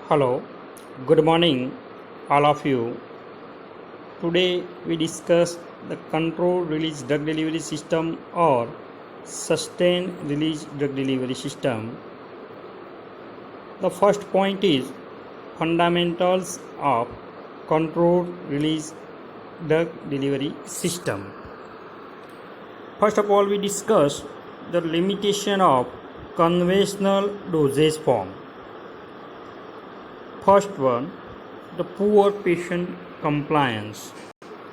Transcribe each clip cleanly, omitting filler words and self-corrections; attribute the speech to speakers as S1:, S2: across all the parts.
S1: Hello, good morning, all of you. Today we discuss the controlled release drug delivery system or sustained release drug delivery system. The first point is fundamentals of controlled release drug delivery system. First of all, we discuss the limitation of conventional dosage form. First one, the poor patient compliance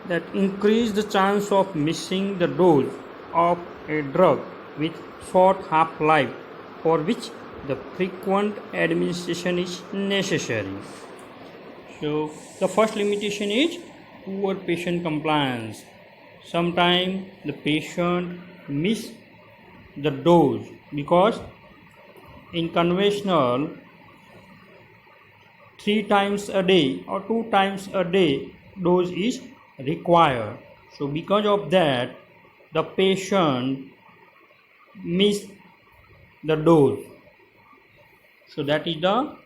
S1: that increase the chance of missing the dose of a drug with short half-life for which the frequent administration is necessary. So the first limitation is poor patient compliance. Sometimes the patient miss the dose because in conventional 3 times a day or 2 times a day dose is required. So because of that the patient miss the dose. So that is the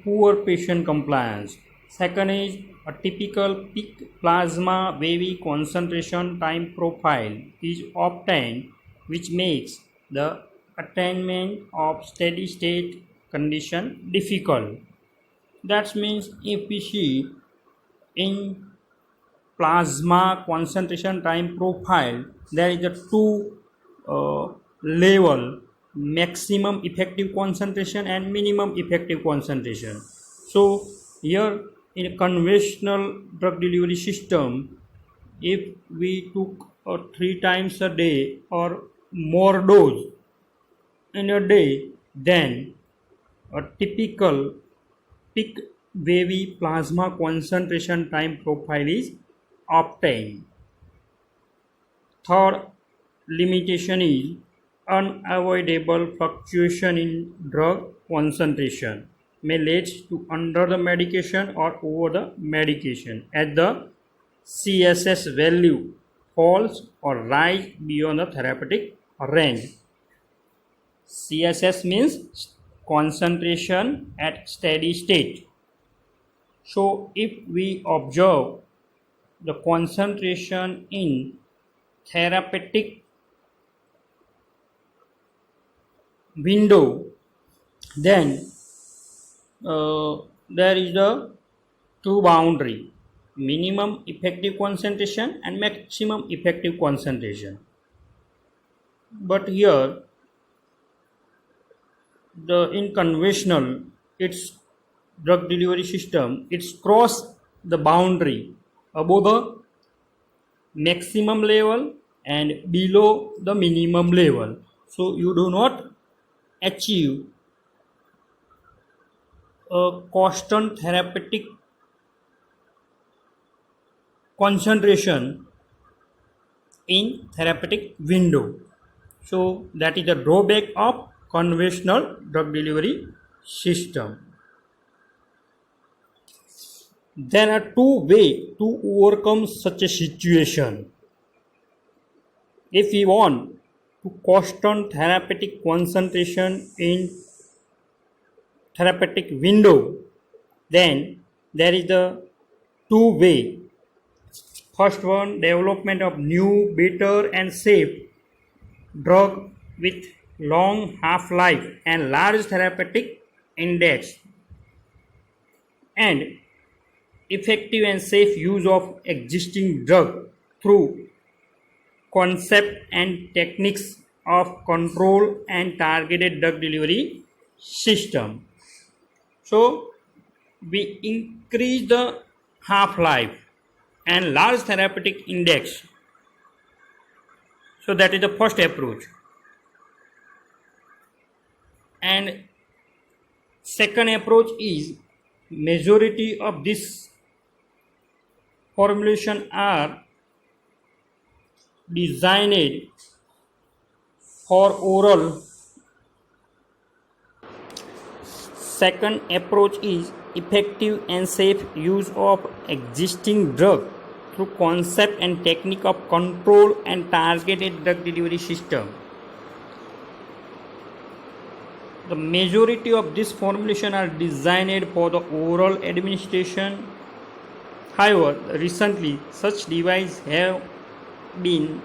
S1: poor patient compliance. Second is a typical peak plasma wavy concentration time profile is obtained, which makes the attainment of steady state condition difficult. That means if we see in plasma concentration time profile, there is a two level, maximum effective concentration and minimum effective concentration. So here in a conventional drug delivery system, if we took 3 times a day or more dose in a day, then a typical peak wavy plasma concentration time profile is obtained. Third limitation is unavoidable fluctuation in drug concentration may lead to under the medication or over the medication as the CSS value falls or rise beyond the therapeutic range. CSS means concentration at steady state. So if we observe the concentration in therapeutic window, then there is the two boundary, minimum effective concentration and maximum effective concentration. But here in conventional its drug delivery system, it's cross the boundary above the maximum level and below the minimum level. So you do not achieve a constant therapeutic concentration in therapeutic window. So that is the drawback of conventional drug delivery system. There are two ways to overcome such a situation. If we want to constant therapeutic concentration in therapeutic window, then there is the two way. First one, development of new, better and safe drug with long half-life and large therapeutic index, and effective and safe use of existing drug through concept and techniques of control and targeted drug delivery system. So we increase the half-life and large therapeutic index. So that is the first approach. And second approach is majority of this formulation are designed for oral. Second approach is effective and safe use of existing drug through concept and technique of control and targeted drug delivery system. The majority of this formulation are designed for the oral administration. However, recently such devices have been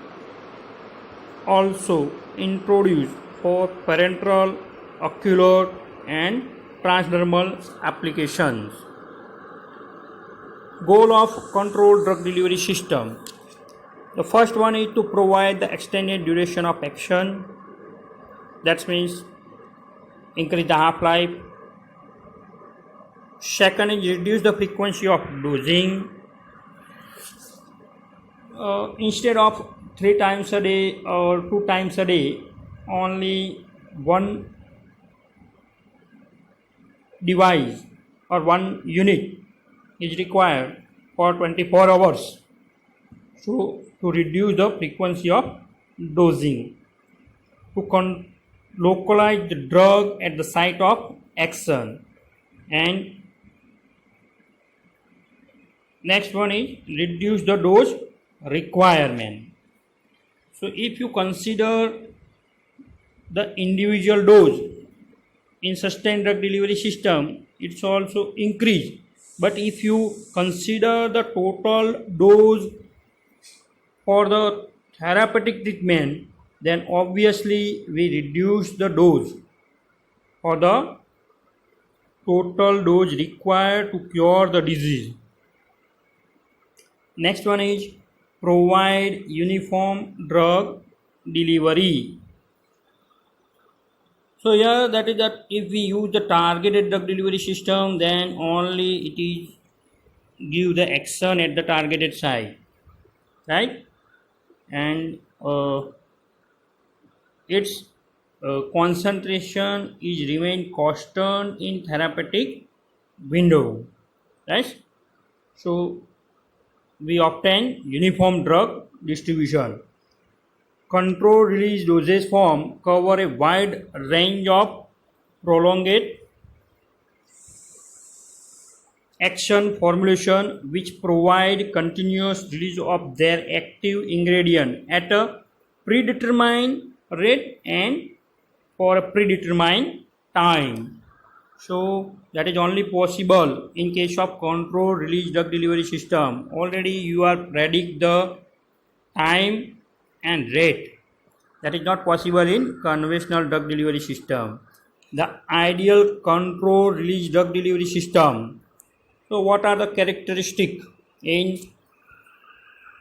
S1: also introduced for parenteral, ocular and transdermal applications. Goal of controlled drug delivery system. The first one is to provide the extended duration of action. That means increase the half-life. Second is reduce the frequency of dosing. Instead of 3 times a day or 2 times a day, only one device or one unit is required for 24 hours. So to reduce the frequency of dosing, to localize the drug at the site of action, and next one is reduce the dose requirement. So if you consider the individual dose in sustained drug delivery system, it's also increased. But if you consider the total dose for the therapeutic treatment, then obviously we reduce the dose for the total dose required to cure the disease. Next one is provide uniform drug delivery. So here that is that if we use the targeted drug delivery system, then only it is give the action at the targeted site, right? And its concentration is remain constant in therapeutic window, right? So we obtain uniform drug distribution. Control release dosage form cover a wide range of prolonged action formulation which provide continuous release of their active ingredient at a predetermined rate and for a predetermined time. So that is only possible in case of control release drug delivery system. Already you are predict the time and rate. That is not possible in conventional drug delivery system. The ideal control release drug delivery system. So what are the characteristics in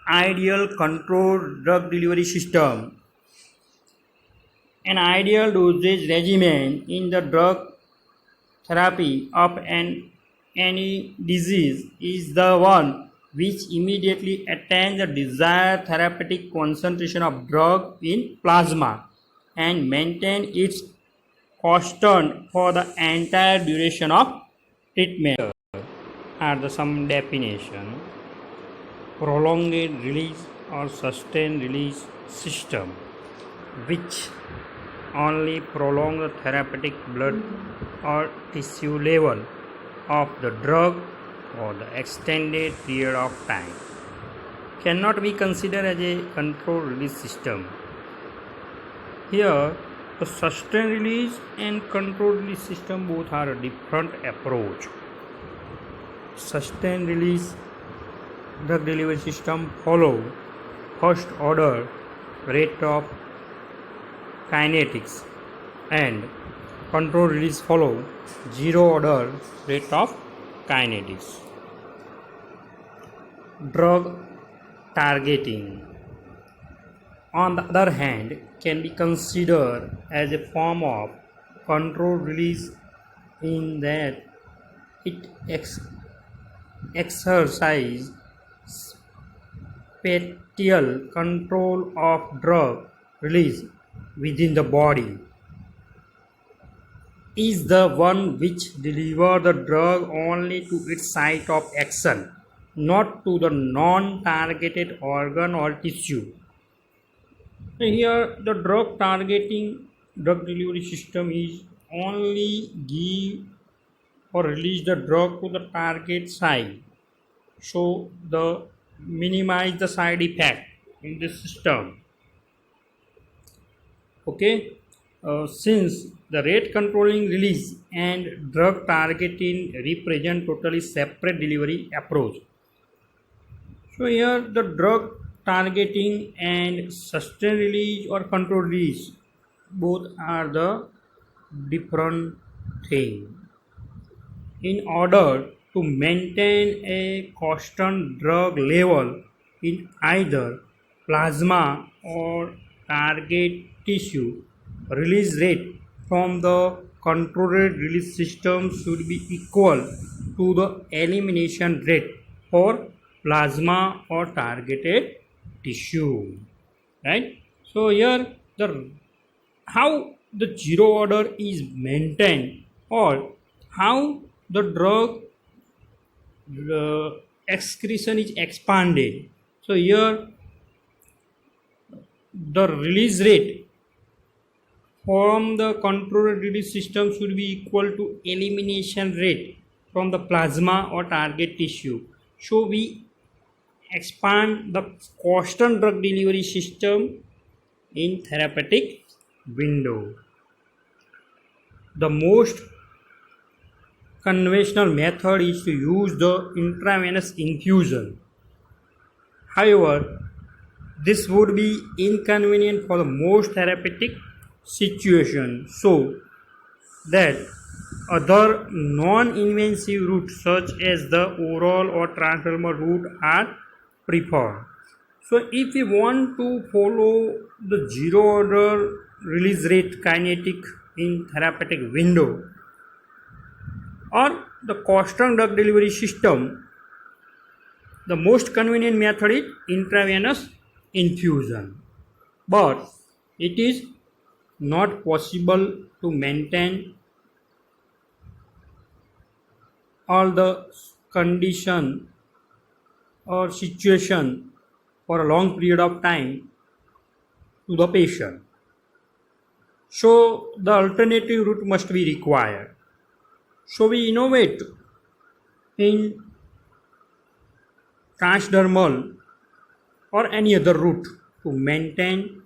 S1: ideal control drug delivery system? An ideal dosage regimen in the drug therapy of any disease is the one which immediately attains the desired therapeutic concentration of drug in plasma and maintain its constant for the entire duration of treatment. Here are the some definition. Prolonged release or sustained release system which only prolong the therapeutic blood or tissue level of the drug for the extended period of time cannot be considered as a control release system. Here the sustained release and control release system both are a different approach. Sustained release drug delivery system follow first order rate of kinetics and control release follow zero order rate of kinetics. Drug targeting, on the other hand, can be considered as a form of control release in that it exercises spatial control of drug release within the body, is the one which delivers the drug only to its site of action, not to the non-targeted organ or tissue. Here the drug targeting drug delivery system is only give or release the drug to the target site, so the minimize the side effect in this system. Okay, since the rate controlling release and drug targeting represent totally separate delivery approach. So here the drug targeting and sustained release or controlled release both are the different thing. In order to maintain a constant drug level in either plasma or target tissue, release rate from the controlled release system should be equal to the elimination rate for plasma or targeted tissue, right? So here the how the zero order is maintained or how the drug excretion is expanded. So here the release rate from the controlled release system should be equal to elimination rate from the plasma or target tissue. So we expand the constant drug delivery system in therapeutic window. The most conventional method is to use the intravenous infusion. However, this would be inconvenient for the most therapeutic situation, so that other non-invasive routes such as the oral or transdermal route are preferred. So if we want to follow the zero order release rate kinetic in therapeutic window or the constant drug delivery system, the most convenient method is intravenous infusion. But it is not possible to maintain all the condition or situation for a long period of time to the patient. So the alternative route must be required. So we innovate in transdermal or any other route to maintain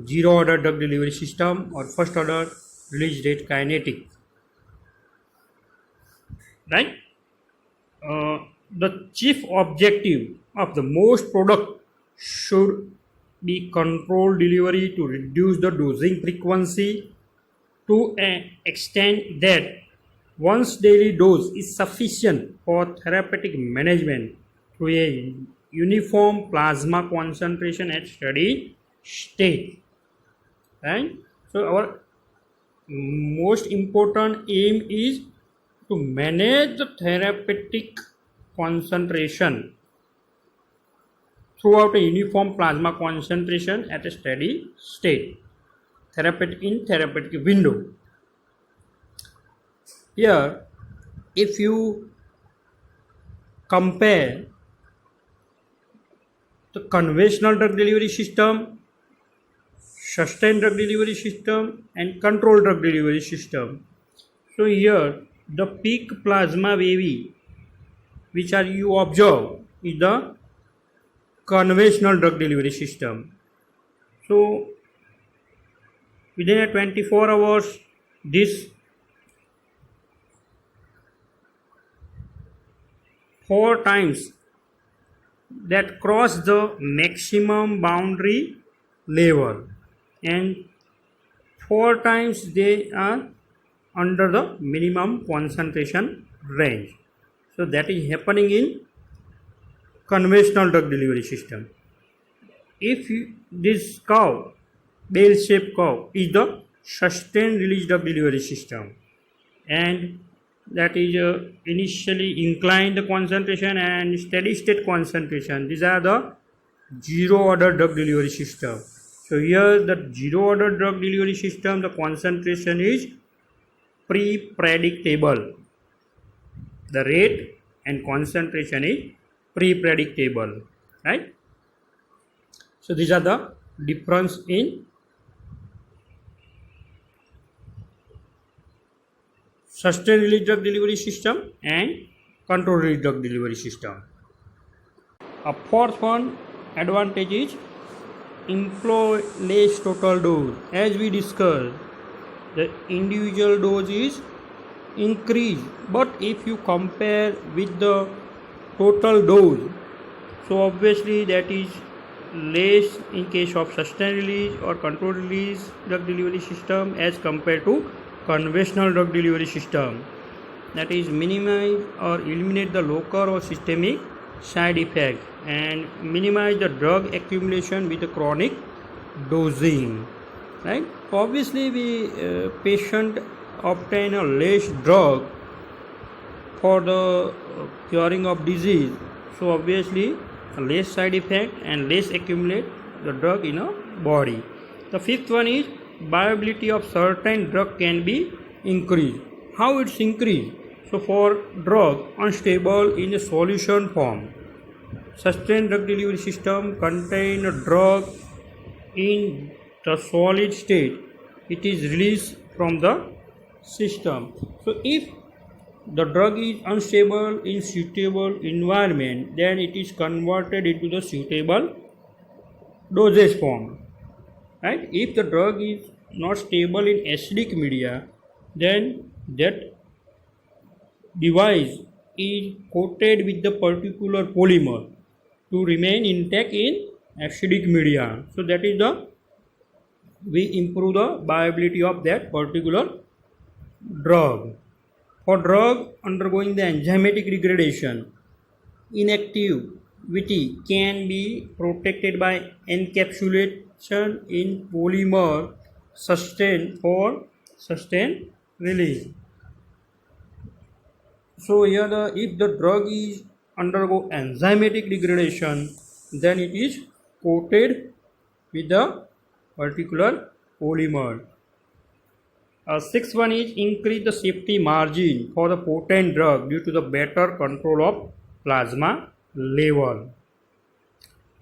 S1: zero order drug delivery system or first order release rate kinetic, right? The chief objective of the most product should be controlled delivery to reduce the dosing frequency to an extent that once daily dose is sufficient for therapeutic management to a uniform plasma concentration at steady state, right? So our most important aim is to manage the therapeutic concentration throughout a uniform plasma concentration at a steady state therapeutic window. Here, if you compare the conventional drug delivery system, sustained drug delivery system and controlled drug delivery system, so here the peak plasma wavy which are you observe is the conventional drug delivery system. So within a 24 hours this 4 times that cross the maximum boundary level and 4 times they are under the minimum concentration range. So that is happening in conventional drug delivery system. If this curve, bell shaped curve, is the sustained release drug delivery system, and that is initially inclined concentration and steady state concentration. These are the zero order drug delivery system. So here the zero order drug delivery system, the concentration is pre-predictable. The rate and concentration is pre-predictable, right? So these are the difference in sustained release drug delivery system and controlled release drug delivery system. A fourth one advantage is employ less total dose. As we discussed, the individual dose is increased. But if you compare with the total dose, so obviously that is less in case of sustained release or controlled release drug delivery system as compared to conventional drug delivery system. That is minimize or eliminate the local or systemic side effect and minimize the drug accumulation with the chronic dosing, right? Obviously we patient obtain a less drug for the curing of disease, so obviously less side effect and less accumulate the drug in a body. The fifth one is viability of certain drug can be increased. How it's increased? So for drug unstable in a solution form, sustained drug delivery system contain a drug in the solid state, it is released from the system. So if the drug is unstable in suitable environment, then it is converted into the suitable dosage form, right? If the drug is not stable in acidic media, then that device is coated with the particular polymer to remain intact in acidic media. So that is the we improve the viability of that particular drug. For drug undergoing the enzymatic degradation, inactivity can be protected by encapsulation in polymer sustained for sustained release. So here if the drug is undergo enzymatic degradation, then it is coated with the particular polymer. Sixth one is increase the safety margin for the potent drug due to the better control of plasma level.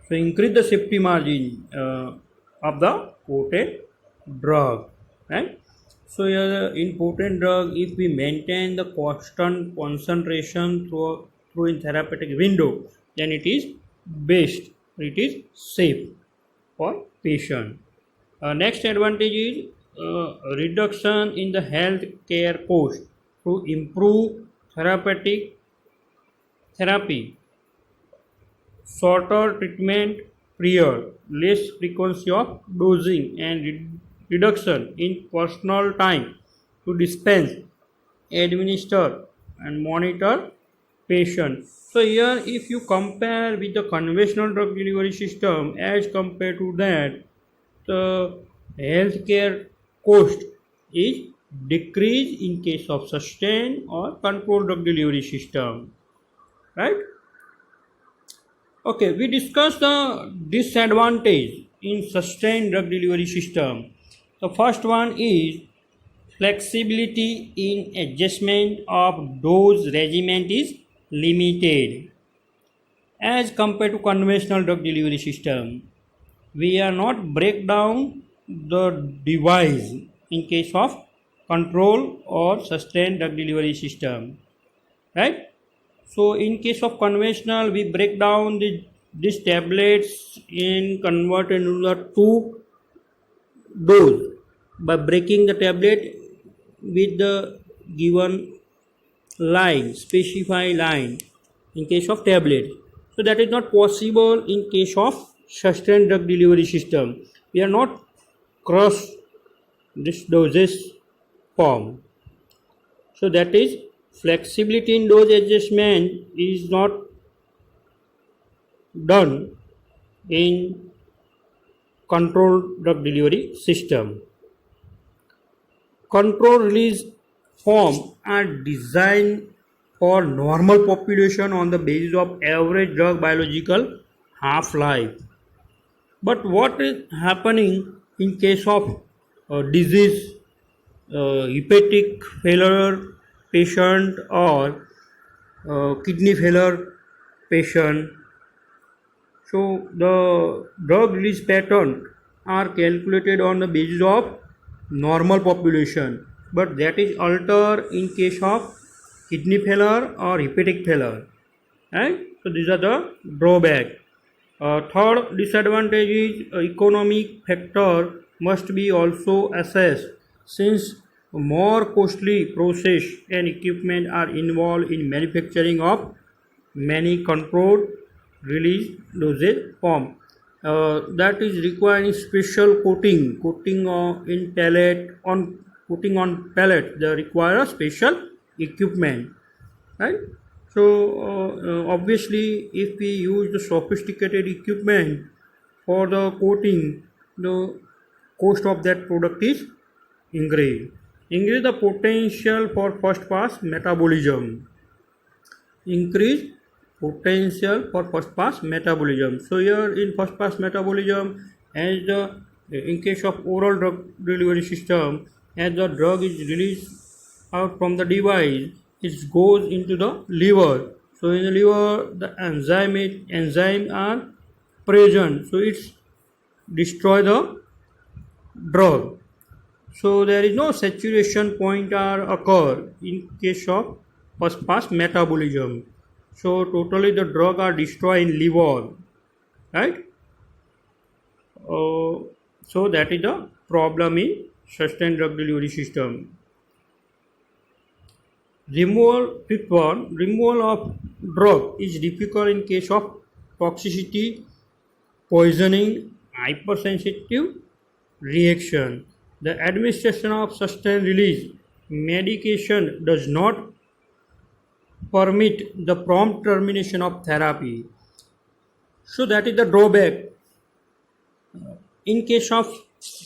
S1: So increase the safety margin of the potent drug, right? So here in potent drug, if we maintain the constant concentration through in therapeutic window, then it is best, it is safe for patient. Next advantage is reduction in the health care cost to improve therapeutic therapy, shorter treatment period, less frequency of dosing, and reduction in personal time to dispense, administer, and monitor patient. So here if you compare with the conventional drug delivery system as compared to that, the healthcare cost is decreased in case of sustained or controlled drug delivery system, right? Okay, we discussed the disadvantage in sustained drug delivery system. The first one is flexibility in adjustment of dose regimen is limited as compared to conventional drug delivery system. We are not break down the device in case of control or sustained drug delivery system, right? So in case of conventional, we break down these tablets in converted into the two dose by breaking the tablet with the given line, specified line in case of tablet. So that is not possible in case of sustained drug delivery system. We are not cross this doses form. So that is flexibility in dose adjustment is not done in controlled drug delivery system. Control release form are designed for normal population on the basis of average drug biological half-life. But what is happening in case of disease, hepatic failure patient or kidney failure patient? So the drug release pattern are calculated on the basis of normal population, but that is altered in case of kidney failure or hepatic failure, right? So these are the drawback. Third disadvantage is economic factor must be also assessed. since more costly process and equipment are involved in manufacturing of many controlled release dosage form. That is requiring special coating in pellet on coating on pellet. They require special equipment, right? So obviously, if we use the sophisticated equipment for the coating, the cost of that product is increased. Increase the potential for first pass metabolism. Increase potential for first pass metabolism. So here in first pass metabolism, as the in case of oral drug delivery system, as the drug is released out from the device, it goes into the liver. So in the liver, the enzyme are present, so it's destroy the drug. So there is no saturation point or occur in case of first pass metabolism. So totally the drug are destroyed in liver, right? So that is the problem in sustained drug delivery system. Removal of drug is difficult in case of toxicity, poisoning, hypersensitive reaction. The administration of sustained release medication does not permit the prompt termination of therapy. So that is the drawback. In case of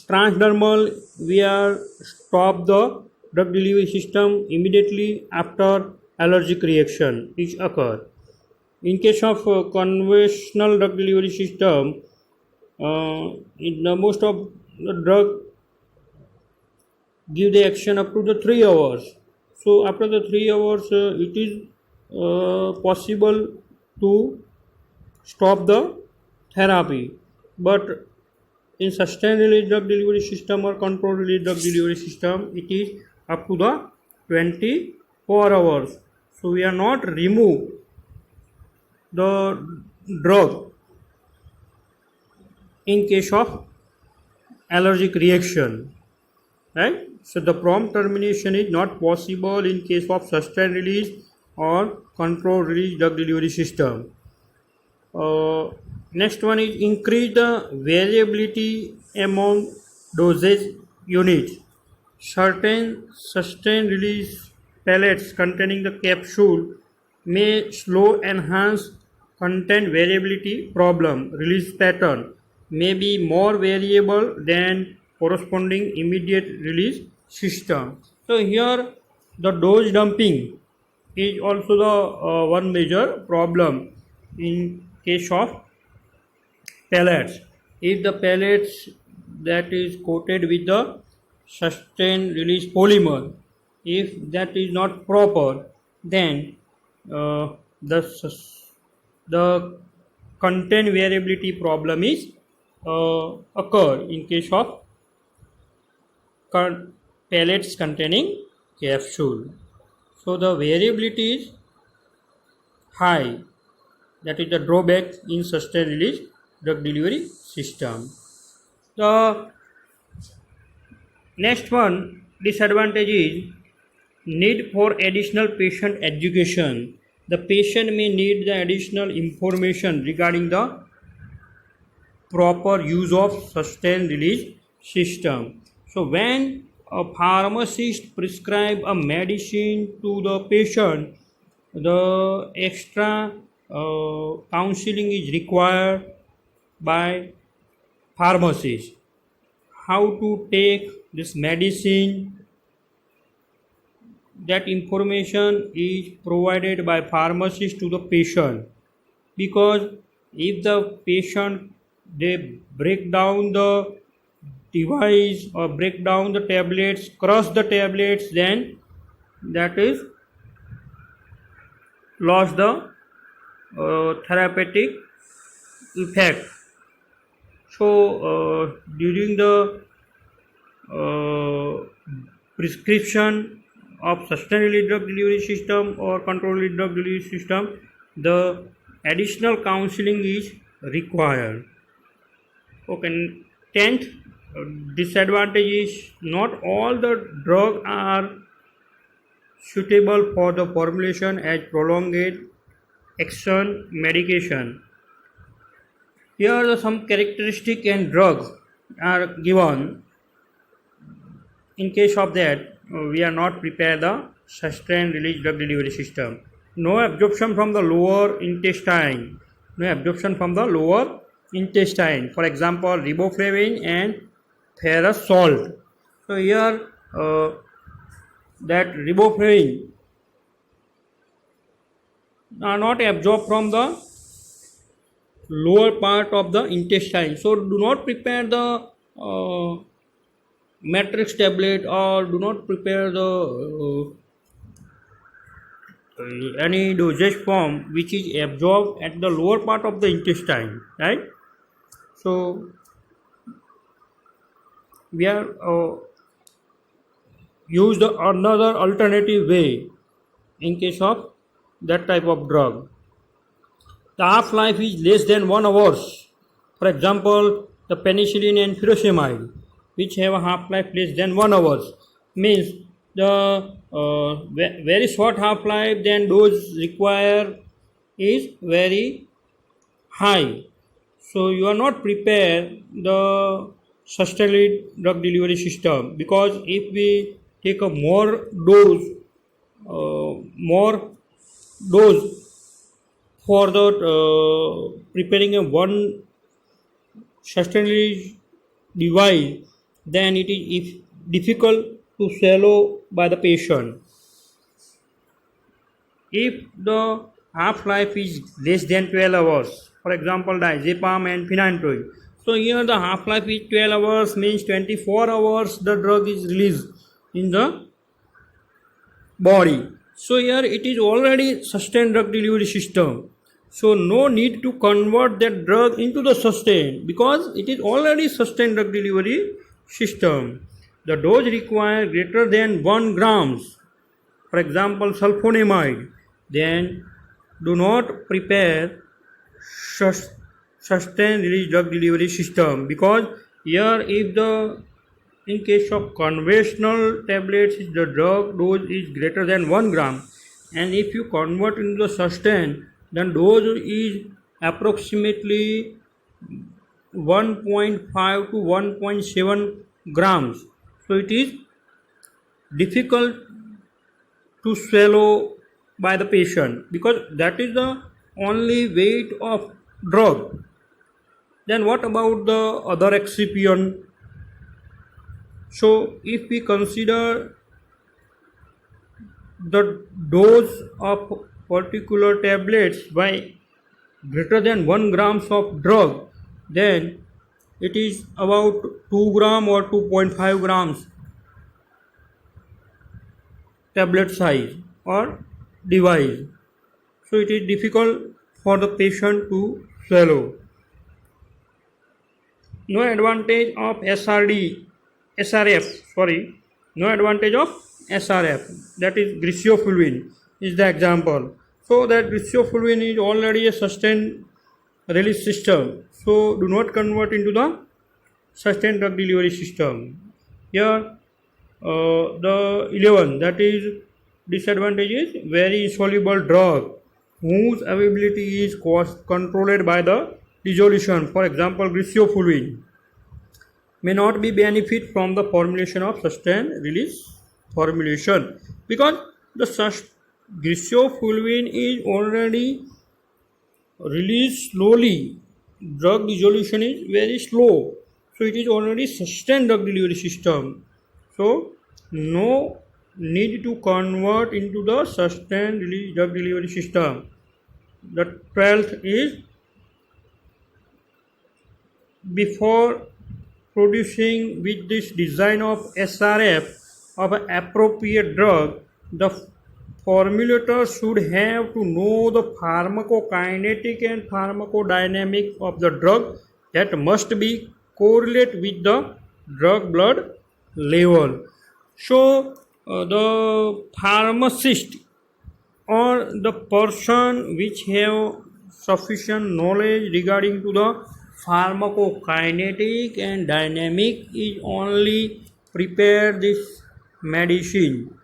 S1: transdermal, we are stop the drug delivery system immediately after allergic reaction is occur. In case of conventional drug delivery system, in the most of the drug give the action up to the 3 hours. So after the 3 hours, it is possible to stop the therapy. But in sustained release drug delivery system or controlled release drug delivery system, it is up to the 24 hours. So we are not remove the drug in case of allergic reaction, right? So the prompt termination is not possible in case of sustained release or controlled release drug delivery system. Next one is increase the variability among dosage units. Certain sustained release pellets containing the capsule may slow enhance content variability problem. Release pattern may be more variable than corresponding immediate release system. So here the dose dumping is also the one major problem in case of pellets. If the pellets that is coated with the sustained release polymer, if that is not proper, then the content variability problem is occur in case of pellets containing capsule. So the variability is high. That is the drawback in sustained release drug delivery system. The next one disadvantage is need for additional patient education. The patient may need the additional information regarding the proper use of sustained release system. So when a pharmacist prescribe a medicine to the patient, the extra counseling is required by pharmacist. How to take this medicine, that information is provided by pharmacist to the patient, because if the patient they break down the device or break down the tablets, crush the tablets, then that is lost the therapeutic effect. So during the prescription of sustained release drug delivery system or controlled release drug delivery system, the additional counseling is required. Okay, 10th, disadvantage is not all the drugs are suitable for the formulation as prolonged action medication. Here are some characteristic and drugs are given. In case of that, we are not prepared the sustained release drug delivery system. No absorption from the lower intestine. No absorption from the lower intestine. For example, riboflavin and ferrous salt. So here that riboflavin are not absorbed from the lower part of the intestine. So do not prepare the matrix tablet or do not prepare the any dosage form which is absorbed at the lower part of the intestine, right? So we are use the another alternative way in case of that type of drug. The half-life is less than 1 hour. For example, the penicillin and furosemide, which have a half-life less than 1 hour, means the very short half-life, then dose required is very high. So you are not prepared the sustained drug delivery system, because if we take a more dose for the preparing a one sustained device, then it is difficult to swallow by the patient. If the half-life is less than 12 hours, for example diazepam and phenytoin, so here the half-life is 12 hours, means 24 hours the drug is released in the body. So here it is already sustained drug delivery system. So no need to convert that drug into the sustained, because it is already sustained drug delivery system. The dose required greater than 1 grams, for example sulfonamide, then do not prepare sustained release drug delivery system, because here if the in case of conventional tablets the drug dose is greater than 1 gram, and if you convert into the sustained, then dose is approximately 1.5 to 1.7 grams. So it is difficult to swallow by the patient, because that is the only weight of drug. Then what about the other excipient? So if we consider the dose of particular tablets by greater than 1 grams of drug, then it is about 2 gram or 2.5 grams tablet size or device. So it is difficult for the patient to swallow. No advantage of no advantage of SRF, that is griseofulvin is the example. So that griseofulvin is already a sustained release system, so do not convert into the sustained drug delivery system. Here the 11, that is disadvantage is very insoluble drug whose availability is controlled by the dissolution. For example griseofulvin may not be benefit from the formulation of sustained release formulation, because the griseofulvin is already released slowly. Drug dissolution is very slow, so it is already sustained drug delivery system. So no need to convert into the sustained release drug delivery system. The 12th is, before producing with this design of SRF of an appropriate drug, the formulator should have to know the pharmacokinetic and pharmacodynamic of the drug that must be correlate with the drug blood level. So the pharmacist or the person which have sufficient knowledge regarding to the pharmacokinetic and dynamic is only prepare this medicine.